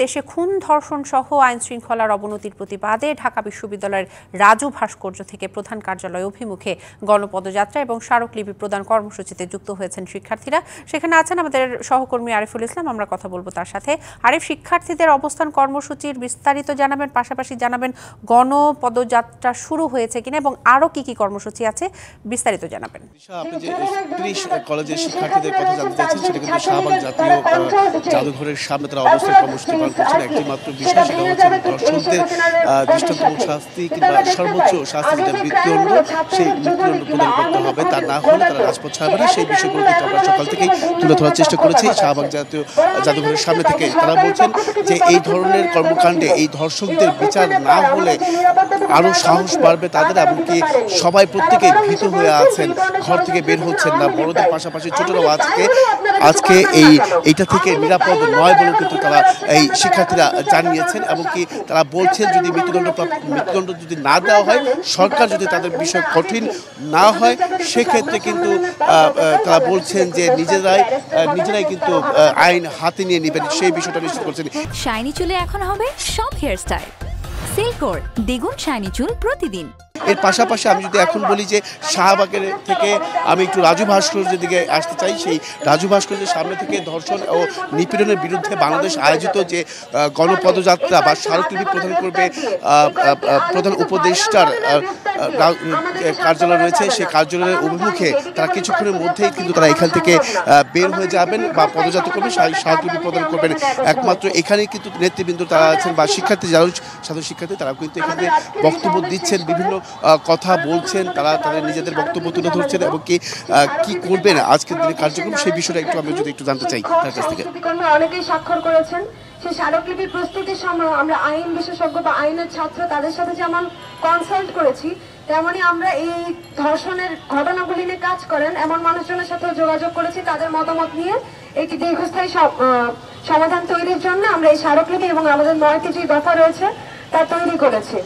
দেশে খুন ধর্ষণ সহ আইন শৃঙ্খলার অবনতির প্রতিবাদে ঢাকা বিশ্ববিদ্যালয়ের রাজু ভাস্কর্য থেকে প্রধান কার্যালয় অভিমুখে গণপদযাত্রা এবং স্মারকলিপি প্রদান কর্মসূচিতে যুক্ত হয়েছেন শিক্ষার্থীরা। সেখানে আছেন আমাদের সহকর্মী আরিফুল ইসলাম, আমরা কথা বলবো তার সাথে। আরিফ, শিক্ষার্থীদের অবস্থান কর্মসূচির বিস্তারিত জানাবেন, পাশাপাশি জানাবেন গণপদযাত্রা শুরু হয়েছে কিনা এবং আরো কি কি কর্মসূচি আছে, বিস্তারিত জানাবেন। আপনি যে 30 কলেজের শিক্ষার্থীদের কথা জানতে চাচ্ছেন, সেটা কিন্তু শাহবাগ জাতীয় জাদুঘরের সামনে তারা অবস্থান কর্মসূচি পালন করছেন। একটি মাত্র বিষয়, সেটা হচ্ছে ধর্ষকদের দৃষ্টান্তমূলক শাস্তি কিংবা সর্বোচ্চ শাস্তি যেটা মৃত্যুদণ্ড, সেই মৃত্যুদণ্ড প্রদান করতে হবে। তা না হলে তারা রাজপথ ছাড়বে না। সেই বিষয়গুলো কিন্তু আমরা সকাল থেকেই তুলে ধরার চেষ্টা করেছি শাহবাগ জাতীয় জাদুঘরের সামনে থেকে। তারা বলছেন যে এই ধরনের কর্মকাণ্ডে এই ধর্ষকদের বিচার না হলে আরো সাহস বাড়বে তাদের, এমনকি সবাই প্রত্যেকেই ভীত হয়ে আছেন, ঘর থেকে বের হচ্ছেন না। বড়দের পাশাপাশি ছোটরাও আজকে এইটা থেকে নিরাপদ নয় বলে কিন্তু তারা এই শিক্ষার্থীরা জানিয়েছেন। এমনকি তারা বলছেন যদি মৃত্যুদণ্ড যদি না দেওয়া হয়, সরকার যদি তাদের বিষয় কঠিন না হয়, সেক্ষেত্রে কিন্তু তারা বলছেন যে নিজেরাই কিন্তু আইন হাতে নিয়ে নেবেন, সেই বিষয়টা নিশ্চিত করছেন। শাইনি চুলে এখন হবে সব হেয়ার স্টাইল। সিল্কোর দ্বিগুণ শাইনি চুল প্রতিদিন। এর পাশাপাশি আমি যদি এখন বলি যে শাহবাগের থেকে আমি একটু রাজু ভাস্কর্যের দিকে আসতে চাই। সেই রাজু ভাস্কর্যের সামনে থেকে ধর্ষণ ও নিপীড়নের বিরুদ্ধে বাংলাদেশ আয়োজিত যে গণপদযাত্রা বা স্মারকলিপি প্রদান করবে প্রধান উপদেষ্টার কার্যালয় রয়েছে, সেই কার্যালয়ের অভিমুখে তারা কিছুক্ষণের মধ্যেই কিন্তু তারা এখান থেকে বের হয়ে যাবেন বা পদযাত্রা করবেন, স্মারকলিপি প্রদান করবেন। একমাত্র এখানেই কিন্তু নেতৃবৃন্দ তারা আছেন বা শিক্ষার্থী, যারা সাধারণ শিক্ষার্থী, তারা কিন্তু এখানে বক্তব্য দিচ্ছেন, বিভিন্ন কথা বলছেন, তারা তাদের নিজেদের বক্তব্য তুলে ধরছেন এবং কি করবেন আজকের দিনের কার্যক্রম, সেই বিষয়টা একটু আমি যদি একটু জানতে চাই তার কাছ থেকে। অনেকেই স্বাক্ষর করেছেন। সেই স্মারকলিপি প্রস্তুতির সময় আমরা আইন বিশেষজ্ঞ বা আইনের ছাত্র তাদের সাথে যেমন কনসাল্ট করেছি, তেমনি আমরা এই ধর্ষণের ঘটনাগুলি নিয়ে কাজ করেন এমন মানুষজনের সাথে যোগাযোগ করেছি। তাদের মতামত নিয়ে একটি দীর্ঘস্থায়ী সমাধান তৈরির জন্য আমরা এই স্মারকলিপি এবং আমাদের 9টি যে দফা রয়েছে তা তৈরি করেছি।